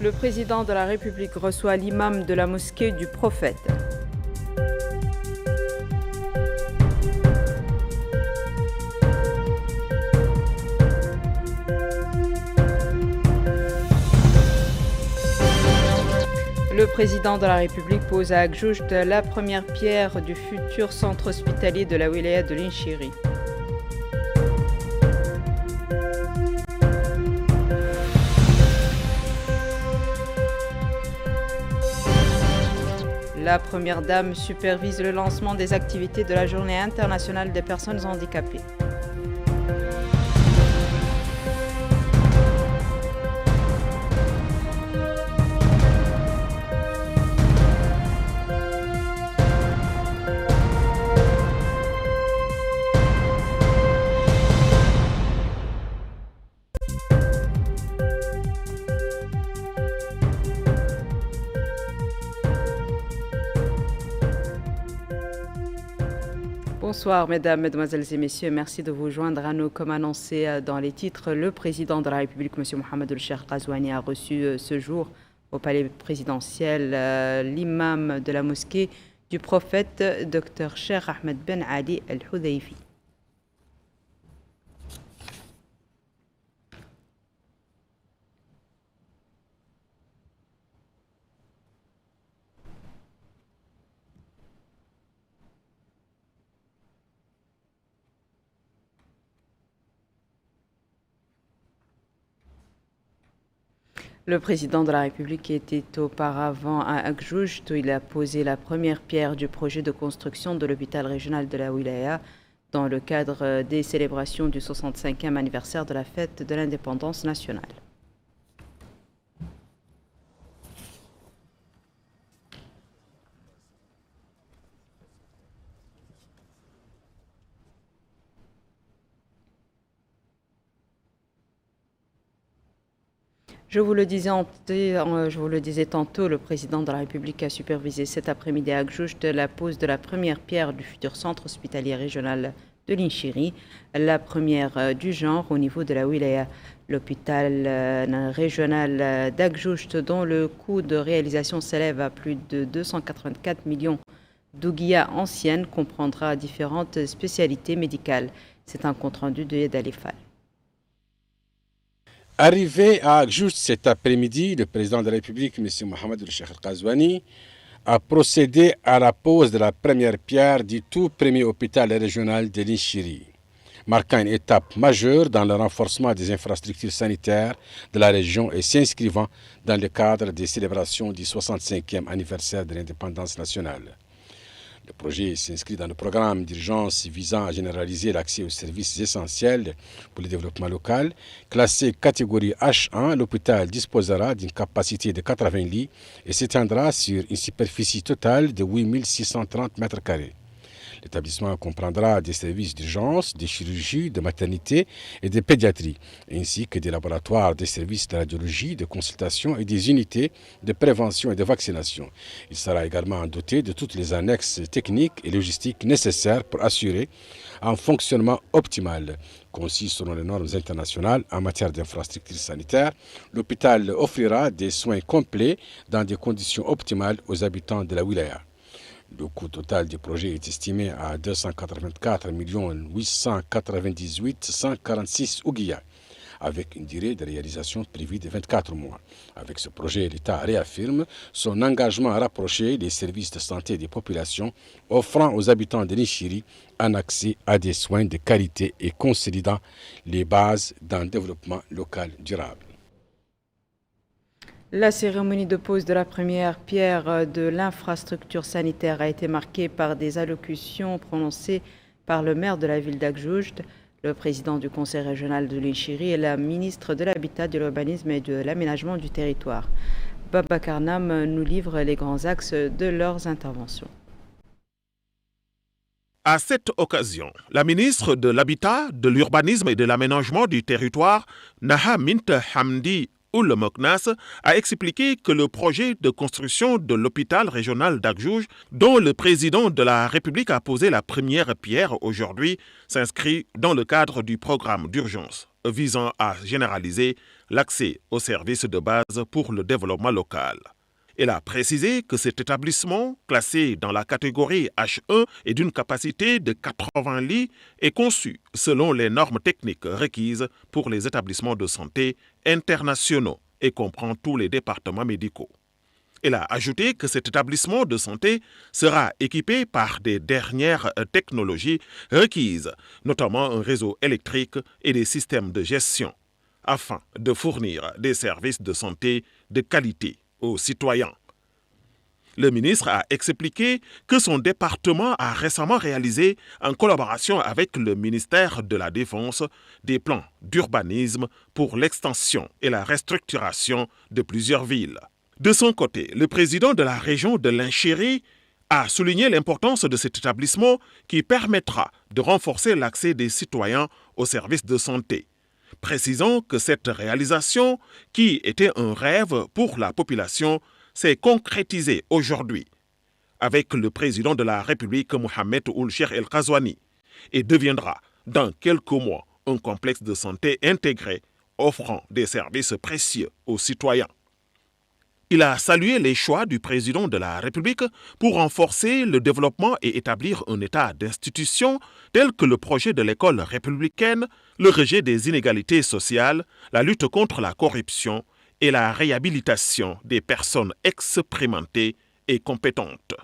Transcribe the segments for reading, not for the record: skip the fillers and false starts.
Le président de la République reçoit l'imam de la mosquée du Prophète. Le président de la République pose à Agjoujt la première pierre du futur centre hospitalier de la wilaya de Linchiri. La première dame supervise le lancement des activités de la Journée internationale des personnes handicapées. Bonsoir mesdames, mesdemoiselles et messieurs, merci de vous joindre à nous. Comme annoncé dans les titres, le président de la République, M. Mohamed El-Cheikh Ghazouani, a reçu ce jour au palais présidentiel l'imam de la mosquée du Prophète, Dr Cheikh Ahmed Ben Ali Al-Hudayfi. Le président de la République était auparavant à Agjoujt où il a posé la première pierre du projet de construction de l'hôpital régional de la Wilaya dans le cadre des célébrations du 65e anniversaire de la fête de l'indépendance nationale. Je vous le disais tantôt, le président de la République a supervisé cet après-midi à Agjoujt la pose de la première pierre du futur centre hospitalier régional de Linchiri, la première du genre au niveau de la Wilaya. L'hôpital régional d'Agjoujt, dont le coût de réalisation s'élève à plus de 284 millions d'ouguiyas anciennes, comprendra différentes spécialités médicales. C'est un compte-rendu de Yed Alifal. Arrivé à Agjoujt cet après-midi, le président de la République, M. Mohamed El-Cheikh Ghazouani, a procédé à la pose de la première pierre du tout premier hôpital régional de Linchiri, marquant une étape majeure dans le renforcement des infrastructures sanitaires de la région et s'inscrivant dans le cadre des célébrations du 65e anniversaire de l'indépendance nationale. Le projet s'inscrit dans le programme d'urgence visant à généraliser l'accès aux services essentiels pour le développement local. Classé catégorie H1, l'hôpital disposera d'une capacité de 80 lits et s'étendra sur une superficie totale de 8630 m². L'établissement comprendra des services d'urgence, de chirurgie, de maternité et de pédiatrie, ainsi que des laboratoires, des services de radiologie, de consultation et des unités de prévention et de vaccination. Il sera également doté de toutes les annexes techniques et logistiques nécessaires pour assurer un fonctionnement optimal. Conçu selon les normes internationales en matière d'infrastructures sanitaires, l'hôpital offrira des soins complets dans des conditions optimales aux habitants de la wilaya. Le coût total du projet est estimé à 284 898 146 ouguiyas, avec une durée de réalisation prévue de 24 mois. Avec ce projet, l'État réaffirme son engagement à rapprocher les services de santé des populations, offrant aux habitants de Linchiri un accès à des soins de qualité et consolidant les bases d'un développement local durable. La cérémonie de pose de la première pierre de l'infrastructure sanitaire a été marquée par des allocutions prononcées par le maire de la ville d'Agjoujt, le président du conseil régional de Linchiri et la ministre de l'Habitat, de l'Urbanisme et de l'Aménagement du territoire. Babacar Nam nous livre les grands axes de leurs interventions. À cette occasion, la ministre de l'Habitat, de l'Urbanisme et de l'Aménagement du territoire, Naha Mint Hamdi Oul Moknas, a expliqué que le projet de construction de l'hôpital régional d'Agjoujt, dont le président de la République a posé la première pierre aujourd'hui, s'inscrit dans le cadre du programme d'urgence visant à généraliser l'accès aux services de base pour le développement local. Elle a précisé que cet établissement, classé dans la catégorie H1 et d'une capacité de 80 lits, est conçu selon les normes techniques requises pour les établissements de santé internationaux et comprend tous les départements médicaux. Elle a ajouté que cet établissement de santé sera équipé par des dernières technologies requises, notamment un réseau électrique et des systèmes de gestion, afin de fournir des services de santé de qualité aux citoyens. Le ministre a expliqué que son département a récemment réalisé, en collaboration avec le ministère de la Défense, des plans d'urbanisme pour l'extension et la restructuration de plusieurs villes. De son côté, le président de la région de Linchéri a souligné l'importance de cet établissement qui permettra de renforcer l'accès des citoyens aux services de santé, précisant que cette réalisation, qui était un rêve pour la population, s'est concrétisée aujourd'hui avec le président de la République, Mohamed Ould Cheikh El Ghazouani, et deviendra dans quelques mois un complexe de santé intégré offrant des services précieux aux citoyens. Il a salué les choix du président de la République pour renforcer le développement et établir un état d'institution tel que le projet de l'école républicaine, le rejet des inégalités sociales, la lutte contre la corruption et la réhabilitation des personnes expérimentées et compétentes.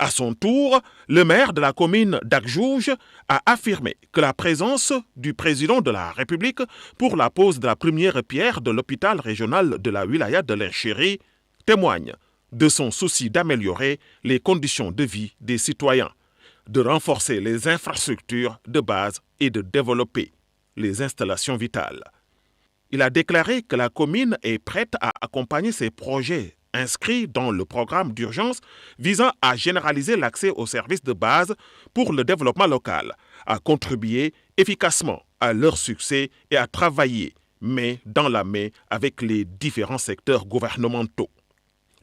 À son tour, le maire de la commune d'Agjouj a affirmé que la présence du président de la République pour la pose de la première pierre de l'hôpital régional de la wilaya de Linchéri témoigne de son souci d'améliorer les conditions de vie des citoyens, de renforcer les infrastructures de base et de développer les installations vitales. Il a déclaré que la commune est prête à accompagner ces projets inscrits dans le programme d'urgence visant à généraliser l'accès aux services de base pour le développement local, à contribuer efficacement à leur succès et à travailler main dans la main avec les différents secteurs gouvernementaux.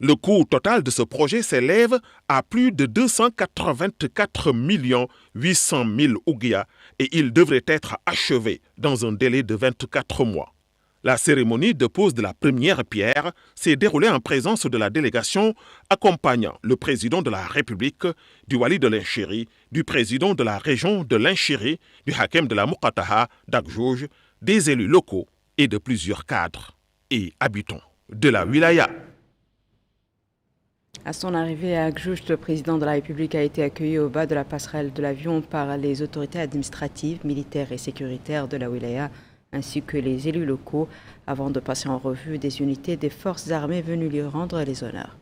Le coût total de ce projet s'élève à plus de 284 800 000 ouguiya et il devrait être achevé dans un délai de 24 mois. La cérémonie de pose de la première pierre s'est déroulée en présence de la délégation accompagnant le président de la République, du Wali de Linchéri, du président de la région de Linchéri, du Hakem de la Mukataha d'Agjouj, des élus locaux et de plusieurs cadres et habitants de la wilaya. À son arrivée à Agjouj, le président de la République a été accueilli au bas de la passerelle de l'avion par les autorités administratives, militaires et sécuritaires de la wilaya, ainsi que les élus locaux, avant de passer en revue des unités des forces armées venues lui rendre les honneurs.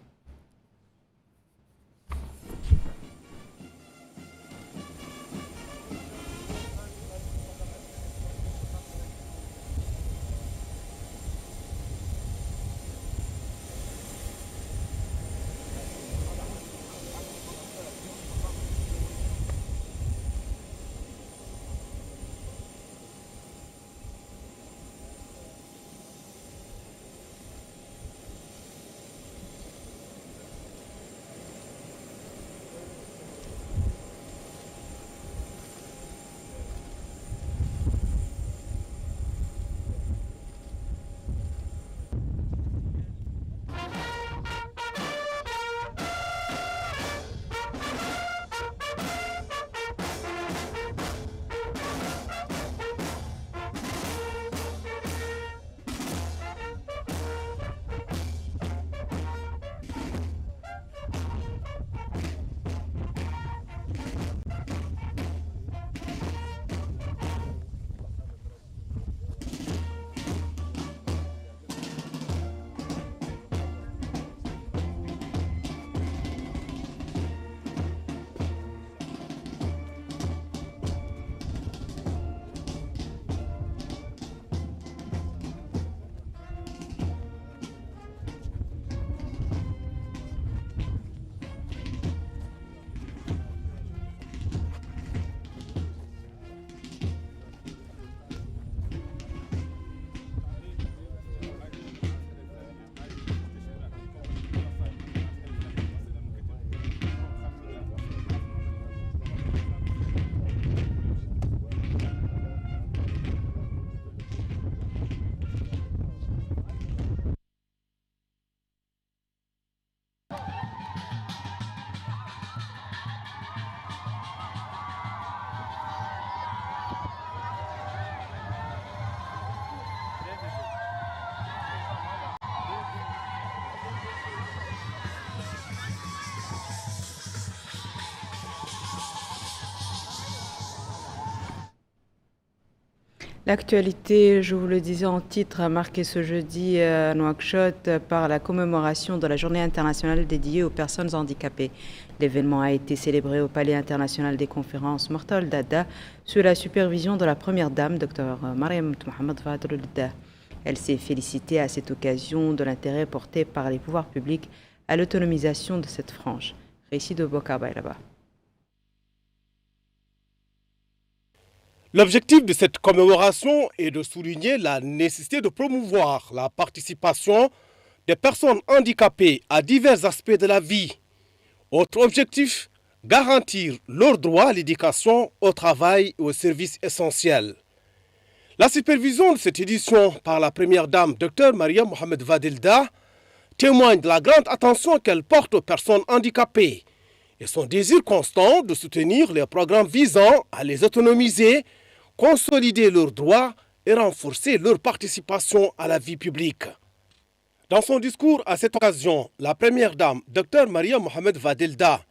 L'actualité, je vous le disais en titre, a marqué ce jeudi à Nouakchott par la commémoration de la Journée internationale dédiée aux personnes handicapées. L'événement a été célébré au Palais international des conférences Mortal Dada sous la supervision de la première dame, Dr Mariam Mohamed Fadel. Elle s'est félicitée à cette occasion de l'intérêt porté par les pouvoirs publics à l'autonomisation de cette frange. Récit de Bokaba là-bas. L'objectif de cette commémoration est de souligner la nécessité de promouvoir la participation des personnes handicapées à divers aspects de la vie. Autre objectif, garantir leur droit à l'éducation, au travail et aux services essentiels. La supervision de cette édition par la première dame, Dr Mariam Mohamed Vadelda, témoigne de la grande attention qu'elle porte aux personnes handicapées et son désir constant de soutenir les programmes visant à les autonomiser, consolider leurs droits et renforcer leur participation à la vie publique. Dans son discours à cette occasion, la première dame, Dr Mariam Mohamed Vadelda,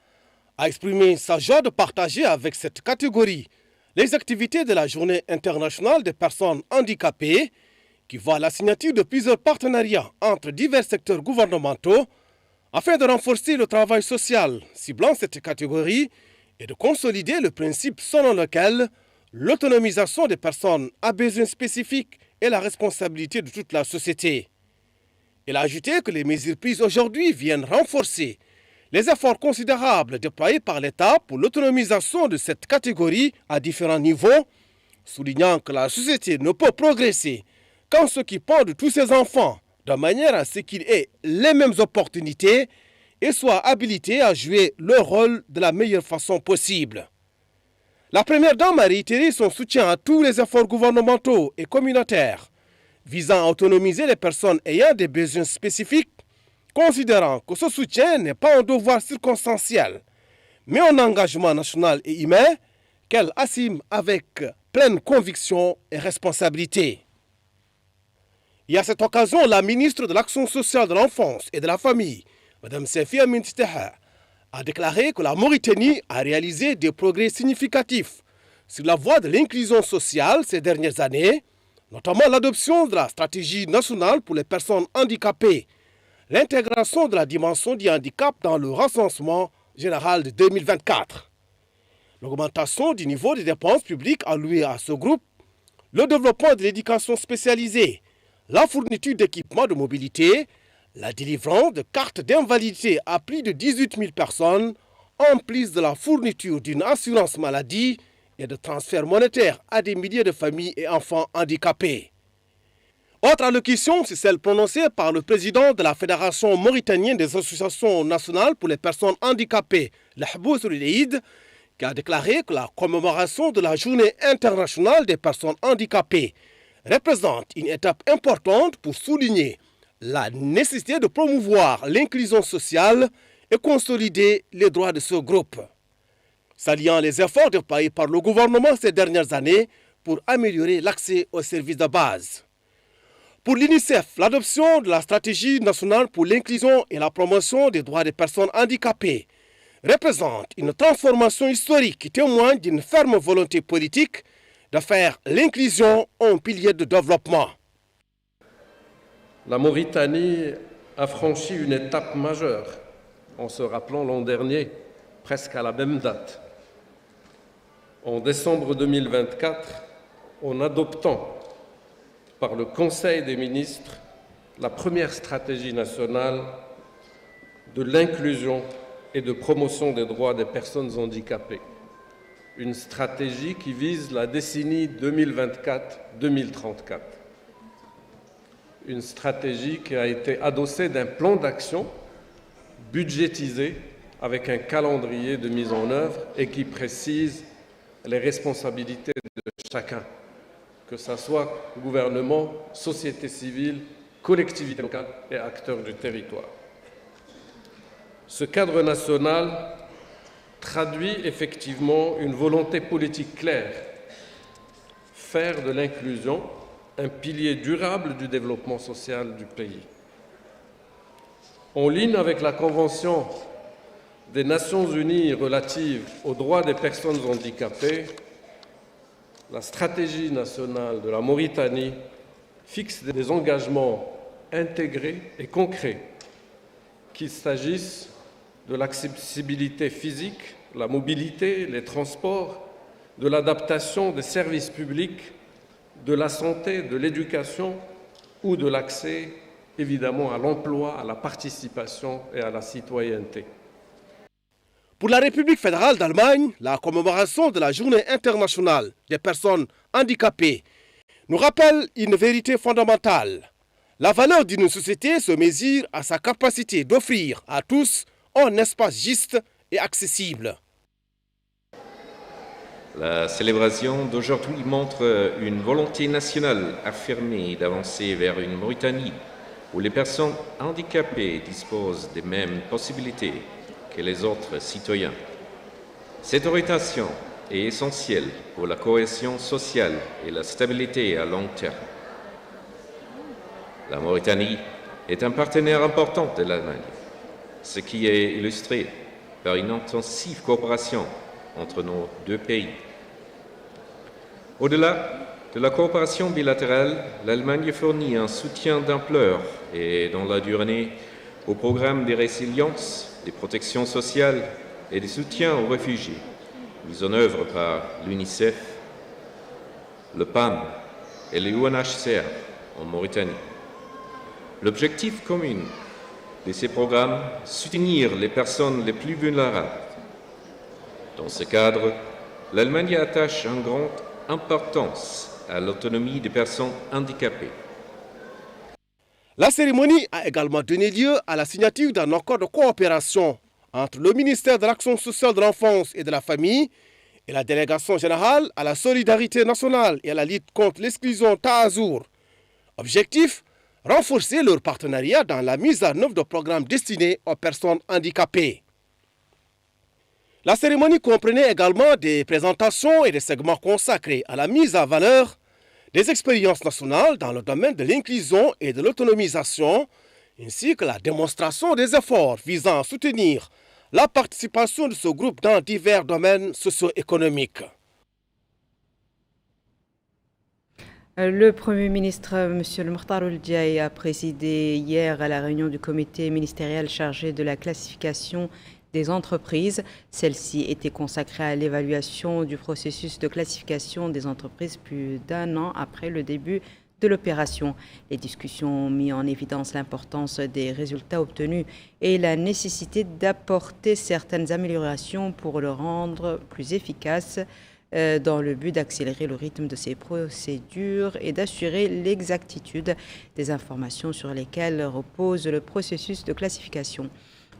a exprimé sa joie de partager avec cette catégorie les activités de la Journée internationale des personnes handicapées, qui voit la signature de plusieurs partenariats entre divers secteurs gouvernementaux afin de renforcer le travail social ciblant cette catégorie et de consolider le principe selon lequel l'autonomisation des personnes à besoins spécifiques est la responsabilité de toute la société. Il a ajouté que les mesures prises aujourd'hui viennent renforcer les efforts considérables déployés par l'État pour l'autonomisation de cette catégorie à différents niveaux, soulignant que la société ne peut progresser qu'en s'occupant de tous ses enfants, de manière à ce qu'ils aient les mêmes opportunités et soient habilités à jouer leur rôle de la meilleure façon possible. La première dame a réitéré son soutien à tous les efforts gouvernementaux et communautaires visant à autonomiser les personnes ayant des besoins spécifiques, considérant que ce soutien n'est pas un devoir circonstanciel, mais un engagement national et humain qu'elle assume avec pleine conviction et responsabilité. Et à cette occasion, la ministre de l'Action sociale de l'enfance et de la famille, Mme Sefi Amin Tistaha, a déclaré que la Mauritanie a réalisé des progrès significatifs sur la voie de l'inclusion sociale ces dernières années, notamment l'adoption de la stratégie nationale pour les personnes handicapées, l'intégration de la dimension du handicap dans le recensement général de 2024, l'augmentation du niveau des dépenses publiques allouées à ce groupe, le développement de l'éducation spécialisée, la fourniture d'équipements de mobilité, la délivrance de cartes d'invalidité à plus de 18 000 personnes, en plus de la fourniture d'une assurance maladie et de transferts monétaires à des milliers de familles et enfants handicapés. Autre allocution, c'est celle prononcée par le président de la Fédération mauritanienne des associations nationales pour les personnes handicapées, l'Ahbous Rouleïd, qui a déclaré que la commémoration de la Journée internationale des personnes handicapées représente une étape importante pour souligner la nécessité de promouvoir l'inclusion sociale et consolider les droits de ce groupe, saluant les efforts déployés par le gouvernement ces dernières années pour améliorer l'accès aux services de base. Pour l'UNICEF, l'adoption de la stratégie nationale pour l'inclusion et la promotion des droits des personnes handicapées représente une transformation historique qui témoigne d'une ferme volonté politique de faire l'inclusion un pilier de développement. La Mauritanie a franchi une étape majeure en se rappelant l'an dernier, presque à la même date, en décembre 2024, en adoptant par le Conseil des ministres la première stratégie nationale de l'inclusion et de promotion des droits des personnes handicapées. Une stratégie qui vise la décennie 2024-2034. Une stratégie qui a été adossée d'un plan d'action budgétisé avec un calendrier de mise en œuvre et qui précise les responsabilités de chacun, que ce soit gouvernement, société civile, collectivités locales et acteurs du territoire. Ce cadre national traduit effectivement une volonté politique claire, faire de l'inclusion un pilier durable du développement social du pays. En ligne avec la Convention des Nations Unies relative aux droits des personnes handicapées, La stratégie nationale de la Mauritanie fixe des engagements intégrés et concrets, qu'il s'agisse de l'accessibilité physique, la mobilité, les transports, de l'adaptation des services publics, de la santé, de l'éducation ou de l'accès, évidemment, à l'emploi, à la participation et à la citoyenneté. Pour la République fédérale d'Allemagne, la commémoration de la Journée internationale des personnes handicapées nous rappelle une vérité fondamentale. La valeur d'une société se mesure à sa capacité d'offrir à tous un espace juste et accessible. La célébration d'aujourd'hui montre une volonté nationale affirmée d'avancer vers une Mauritanie où les personnes handicapées disposent des mêmes possibilités que les autres citoyens. Cette orientation est essentielle pour la cohésion sociale et la stabilité à long terme. La Mauritanie est un partenaire important de l'Allemagne, ce qui est illustré par une intensive coopération entre nos deux pays. Au-delà de la coopération bilatérale, l'Allemagne fournit un soutien d'ampleur et dans la durée au programme de résilience, de protection sociale et de soutien aux réfugiés, mis en œuvre par l'UNICEF, le PAM et le UNHCR en Mauritanie. L'objectif commun de ces programmes, soutenir les personnes les plus vulnérables. Dans ce cadre, l'Allemagne attache une grande importance à l'autonomie des personnes handicapées. La cérémonie a également donné lieu à la signature d'un accord de coopération entre le ministère de l'Action sociale de l'enfance et de la famille et la délégation générale à la solidarité nationale et à la lutte contre l'exclusion Taazour. Objectif, renforcer leur partenariat dans la mise en œuvre de programmes destinés aux personnes handicapées. La cérémonie comprenait également des présentations et des segments consacrés à la mise en valeur des expériences nationales dans le domaine de l'inclusion et de l'autonomisation, ainsi que la démonstration des efforts visant à soutenir la participation de ce groupe dans divers domaines socio-économiques. Le Premier ministre, M. Mokhtar Ould Diaye, a présidé hier à la réunion du comité ministériel chargé de la classification des entreprises. Celle-ci était consacrée à l'évaluation du processus de classification des entreprises plus d'un an après le début de l'opération. Les discussions ont mis en évidence l'importance des résultats obtenus et la nécessité d'apporter certaines améliorations pour le rendre plus efficace dans le but d'accélérer le rythme de ces procédures et d'assurer l'exactitude des informations sur lesquelles repose le processus de classification.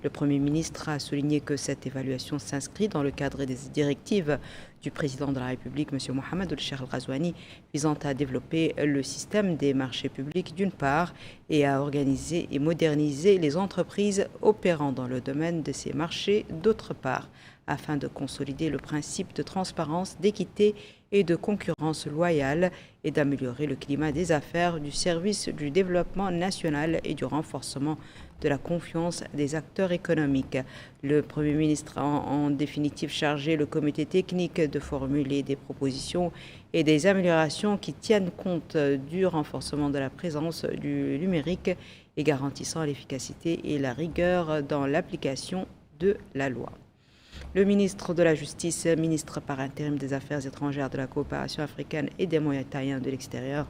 Le Premier ministre a souligné que cette évaluation s'inscrit dans le cadre des directives du président de la République, M. Mohamed El-Cheikh El-Ghazouani, visant à développer le système des marchés publics d'une part et à organiser et moderniser les entreprises opérant dans le domaine de ces marchés d'autre part, afin de consolider le principe de transparence, d'équité et de concurrence loyale et d'améliorer le climat des affaires, du service du développement national et du renforcement de la confiance des acteurs économiques. Le Premier ministre a en définitive chargé le comité technique de formuler des propositions et des améliorations qui tiennent compte du renforcement de la présence du numérique et garantissant l'efficacité et la rigueur dans l'application de la loi. Le ministre de la Justice, ministre par intérim des Affaires étrangères, de la coopération africaine et des Mauritaniens de l'extérieur,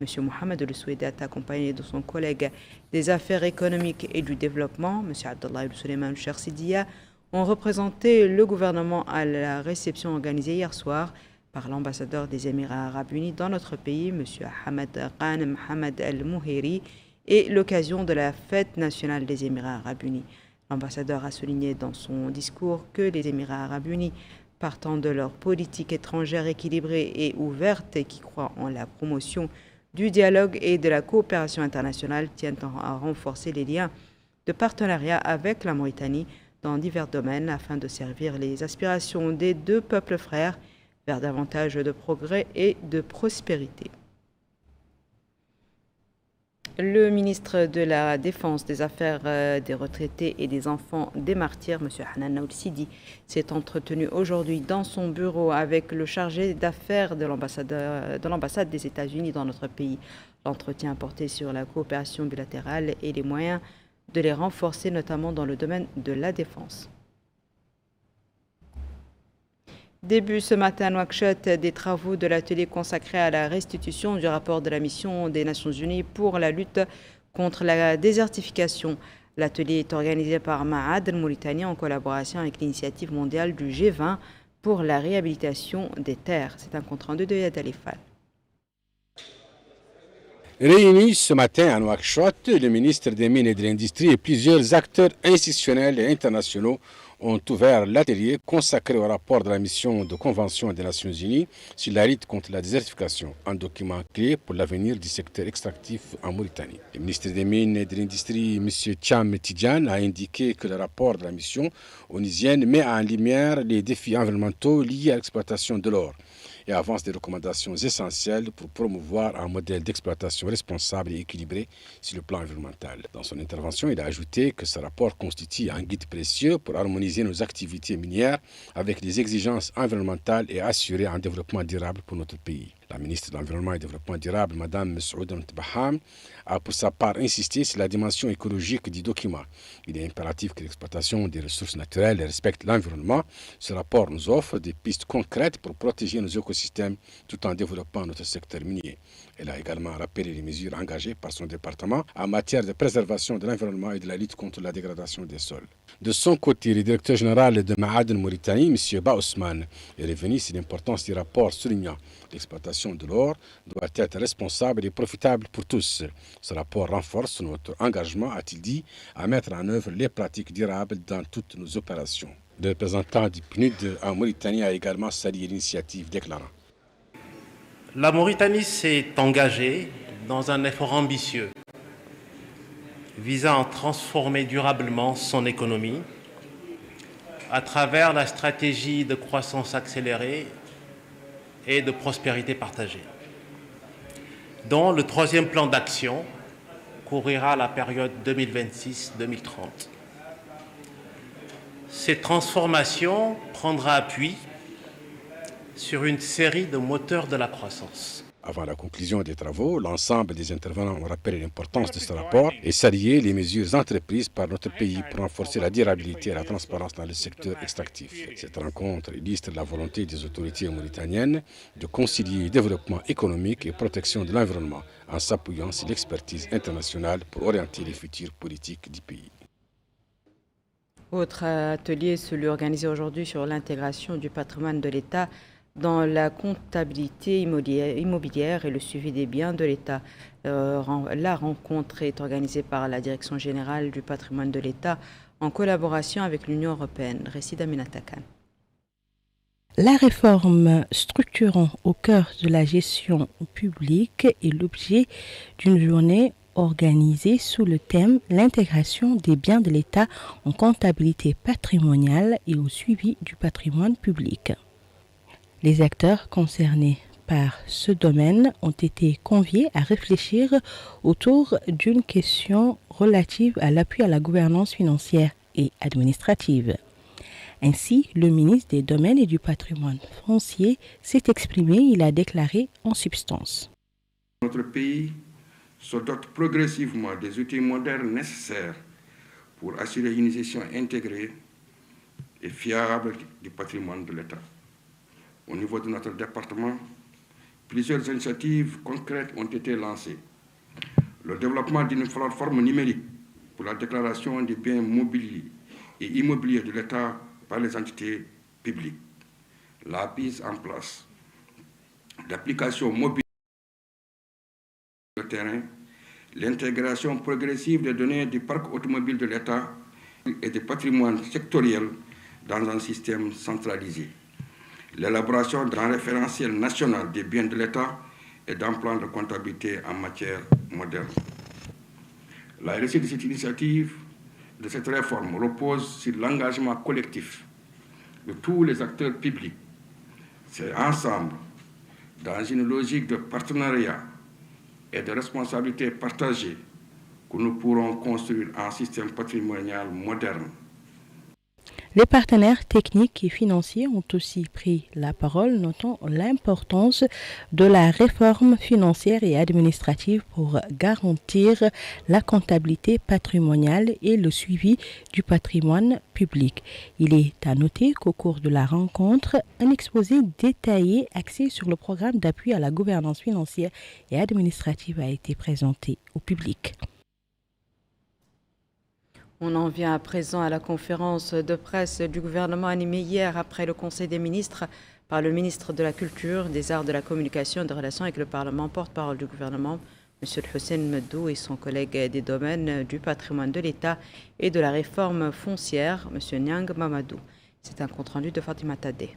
M. Mohamed El Soueidat, accompagné de son collègue des Affaires économiques et du développement, M. Abdallah El Suleiman Chersidia, ont représenté le gouvernement à la réception organisée hier soir par l'ambassadeur des Émirats arabes unis dans notre pays, M. Ahmed Khan Mohamed El Mouhiri, et l'occasion de la fête nationale des Émirats arabes unis. L'ambassadeur a souligné dans son discours que les Émirats arabes unis, partant de leur politique étrangère équilibrée et ouverte et qui croit en la promotion du dialogue et de la coopération internationale, tiennent à renforcer les liens de partenariat avec la Mauritanie dans divers domaines afin de servir les aspirations des deux peuples frères vers davantage de progrès et de prospérité. Le ministre de la Défense, des Affaires des retraités et des enfants des martyrs, M. Hanan Ould-Sidi, s'est entretenu aujourd'hui dans son bureau avec le chargé d'affaires de l'ambassade des États-Unis dans notre pays. L'entretien a porté sur la coopération bilatérale et les moyens de les renforcer, notamment dans le domaine de la défense. Début ce matin à Nouakchott des travaux de l'atelier consacré à la restitution du rapport de la mission des Nations Unies pour la lutte contre la désertification. L'atelier est organisé par Ma'ad Mauritanie en collaboration avec l'initiative mondiale du G20 pour la réhabilitation des terres. C'est un compte-rendu de Yad Alifal. Réunis ce matin à Nouakchott, le ministre des Mines et de l'Industrie et plusieurs acteurs institutionnels et internationaux ont ouvert l'atelier consacré au rapport de la mission de convention des Nations Unies sur la lutte contre la désertification, un document clé pour l'avenir du secteur extractif en Mauritanie. Le ministre des Mines et de l'Industrie, M. Cham Tidjan, a indiqué que le rapport de la mission onusienne met en lumière les défis environnementaux liés à l'exploitation de l'or et avance des recommandations essentielles pour promouvoir un modèle d'exploitation responsable et équilibré sur le plan environnemental. Dans son intervention, il a ajouté que ce rapport constitue un guide précieux pour harmoniser nos activités minières avec les exigences environnementales et assurer un développement durable pour notre pays. La ministre de l'Environnement et du Développement durable, Mme Messouda Ntbaham, a pour sa part insisté sur la dimension écologique du document. Il est impératif que l'exploitation des ressources naturelles respecte l'environnement. Ce rapport nous offre des pistes concrètes pour protéger nos écosystèmes tout en développant notre secteur minier. Elle a également rappelé les mesures engagées par son département en matière de préservation de l'environnement et de la lutte contre la dégradation des sols. De son côté, le directeur général de Ma'ad Mauritanie, M. Ba Ousmane, est revenu sur l'importance du rapport soulignant l'exploitation de l'or doit être responsable et profitable pour tous. Ce rapport renforce notre engagement, a-t-il dit, à mettre en œuvre les pratiques durables dans toutes nos opérations. Le représentant du PNUD en Mauritanie a également salué l'initiative, déclarant: La Mauritanie s'est engagée dans un effort ambitieux visant à transformer durablement son économie à travers la stratégie de croissance accélérée et de prospérité partagée, dont le troisième plan d'action couvrira la période 2026-2030. Cette transformation prendra appui sur une série de moteurs de la croissance. Avant la conclusion des travaux, l'ensemble des intervenants ont rappelé l'importance de ce rapport et salué les mesures entreprises par notre pays pour renforcer la durabilité et la transparence dans le secteur extractif. Cette rencontre illustre la volonté des autorités mauritaniennes de concilier développement économique et protection de l'environnement en s'appuyant sur l'expertise internationale pour orienter les futures politiques du pays. Autre atelier, celui organisé aujourd'hui sur l'intégration du patrimoine de l'État dans la comptabilité immobilière et le suivi des biens de l'État. La rencontre est organisée par la Direction générale du patrimoine de l'État en collaboration avec l'Union européenne. Récit d'Aminata Khan. La réforme structurant au cœur de la gestion publique est l'objet d'une journée organisée sous le thème « L'intégration des biens de l'État en comptabilité patrimoniale et au suivi du patrimoine public ». Les acteurs concernés par ce domaine ont été conviés à réfléchir autour d'une question relative à l'appui à la gouvernance financière et administrative. Ainsi, le ministre des Domaines et du Patrimoine foncier s'est exprimé. Il a déclaré en substance: Notre pays se dote progressivement des outils modernes nécessaires pour assurer une gestion intégrée et fiable du patrimoine de l'État. Au niveau de notre département, plusieurs initiatives concrètes ont été lancées. Le développement d'une plateforme numérique pour la déclaration des biens mobiliers et immobiliers de l'État par les entités publiques. La mise en place d'applications mobiles sur le terrain, l'intégration progressive des données du parc automobile de l'État et des patrimoines sectoriels dans un système centralisé. L'élaboration d'un référentiel national des biens de l'État et d'un plan de comptabilité en matière moderne. La réussite de cette initiative, de cette réforme, repose sur l'engagement collectif de tous les acteurs publics. C'est ensemble, dans une logique de partenariat et de responsabilité partagée que nous pourrons construire un système patrimonial moderne. Les partenaires techniques et financiers ont aussi pris la parole, notant l'importance de la réforme financière et administrative pour garantir la comptabilité patrimoniale et le suivi du patrimoine public. Il est à noter qu'au cours de la rencontre, un exposé détaillé axé sur le programme d'appui à la gouvernance financière et administrative a été présenté au public. On en vient à présent à la conférence de presse du gouvernement animée hier après le Conseil des ministres par le ministre de la Culture, des Arts, de la Communication et des Relations avec le Parlement, porte-parole du gouvernement, M. Hussein Medou, et son collègue des domaines du patrimoine de l'État et de la réforme foncière, M. Nyang Mamadou. C'est un compte-rendu de Fatima Tadé.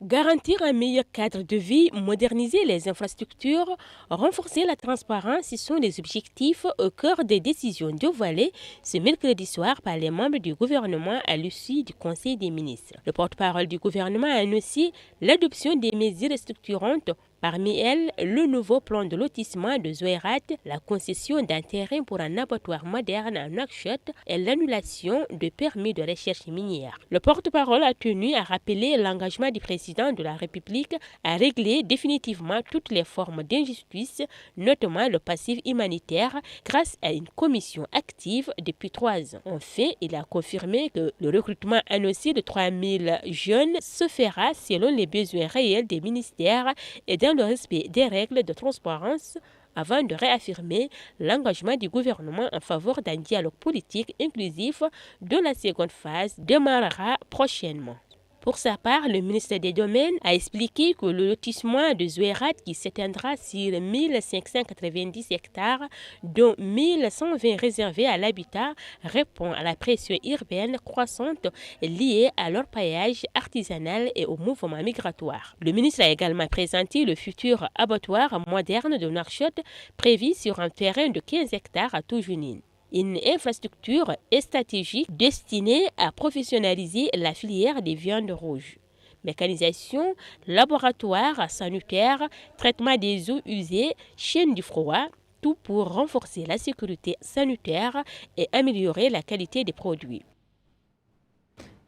Garantir un meilleur cadre de vie, moderniser les infrastructures, renforcer la transparence, ce sont les objectifs au cœur des décisions dévoilées ce mercredi soir par les membres du gouvernement à l'issue du Conseil des ministres. Le porte-parole du gouvernement a annoncé l'adoption des mesures structurantes. Parmi elles, le nouveau plan de lotissement de Zouérat, la concession d'un terrain pour un abattoir moderne à Nouakchott et l'annulation de permis de recherche minière. Le porte-parole a tenu à rappeler l'engagement du président de la République à régler définitivement toutes les formes d'injustice, notamment le passif humanitaire, grâce à une commission active depuis 3 ans. En fait, il a confirmé que le recrutement annoncé de 3000 jeunes se fera selon les besoins réels des ministères et dans le respect des règles de transparence avant de réaffirmer l'engagement du gouvernement en faveur d'un dialogue politique inclusif dont la seconde phase démarrera prochainement. Pour sa part, le ministre des Domaines a expliqué que le lotissement de Zouérat, qui s'étendra sur 1590 hectares, dont 1120 réservés à l'habitat, répond à la pression urbaine croissante liée à l'orpaillage artisanal et au mouvement migratoire. Le ministre a également présenté le futur abattoir moderne de Nouakchott, prévu sur un terrain de 15 hectares à Toujounine. Une infrastructure stratégique destinée à professionnaliser la filière des viandes rouges. Mécanisation, laboratoire sanitaire, traitement des eaux usées, chaîne du froid, tout pour renforcer la sécurité sanitaire et améliorer la qualité des produits.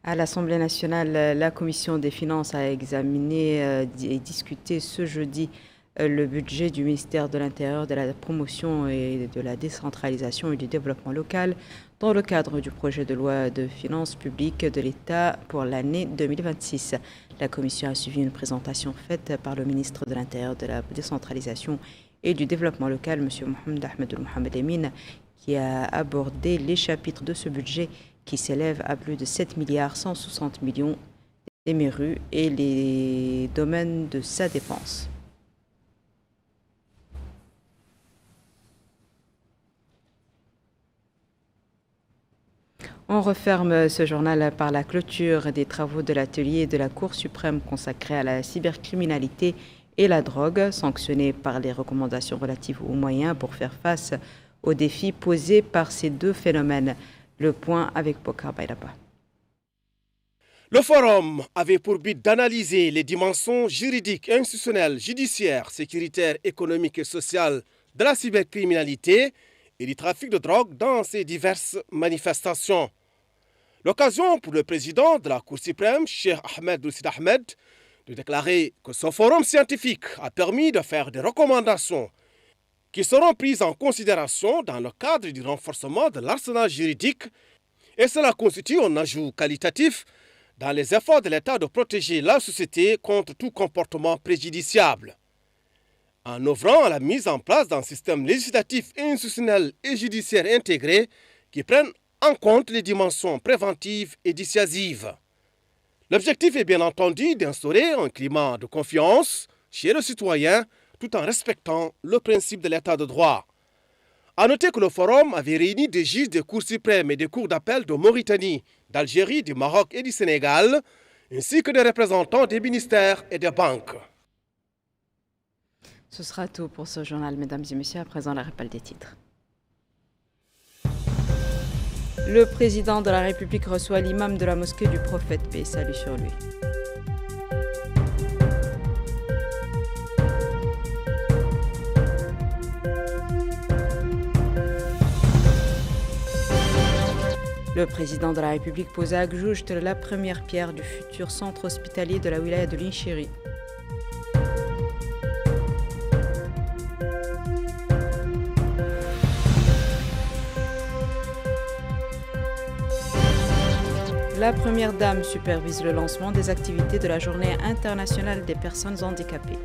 À l'Assemblée nationale, la Commission des finances a examiné et discuté ce jeudi le budget du ministère de l'Intérieur, de la promotion et de la décentralisation et du développement local dans le cadre du projet de loi de finances publiques de l'État pour l'année 2026. La Commission a suivi une présentation faite par le ministre de l'Intérieur, de la décentralisation et du développement local, M. Mohamed Ahmed Mohamed Emin, qui a abordé les chapitres de ce budget qui s'élèvent à plus de 7 milliards 160 millions d'MRU et les domaines de sa dépense. On referme ce journal par la clôture des travaux de l'atelier de la Cour suprême consacré à la cybercriminalité et la drogue, sanctionnés par les recommandations relatives aux moyens pour faire face aux défis posés par ces deux phénomènes. Le point avec Bokar Bayraba. Le forum avait pour but d'analyser les dimensions juridiques, institutionnelles, judiciaires, sécuritaires, économiques et sociales de la cybercriminalité et du trafic de drogue dans ses diverses manifestations. L'occasion pour le président de la Cour suprême, Cheikh Ahmed Ould Ahmed, de déclarer que ce forum scientifique a permis de faire des recommandations qui seront prises en considération dans le cadre du renforcement de l'arsenal juridique, et cela constitue un ajout qualitatif dans les efforts de l'État de protéger la société contre tout comportement préjudiciable. En œuvrant à la mise en place d'un système législatif, institutionnel et judiciaire intégré qui prenne en compte les dimensions préventives et dissuasives. L'objectif est bien entendu d'instaurer un climat de confiance chez le citoyen tout en respectant le principe de l'état de droit. A noter que le forum avait réuni des juges des cours suprêmes et des cours d'appel de Mauritanie, d'Algérie, du Maroc et du Sénégal, ainsi que des représentants des ministères et des banques. Ce sera tout pour ce journal, mesdames et messieurs. À présent, la rappel des titres. Le président de la République reçoit l'imam de la mosquée du prophète, paix et salut sur lui. Le président de la République pose à Agjoujt la première pierre du futur centre hospitalier de la wilaya de Linchiri. La première dame supervise le lancement des activités de la Journée internationale des personnes handicapées.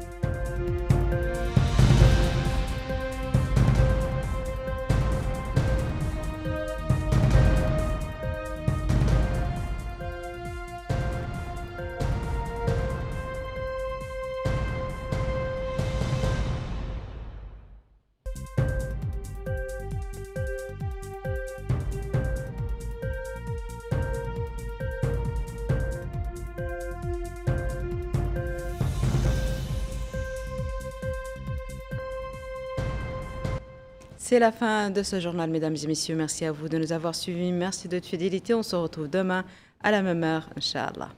C'est la fin de ce journal, mesdames et messieurs. Merci à vous de nous avoir suivis. Merci de votre fidélité. On se retrouve demain à la même heure, Inch'Allah.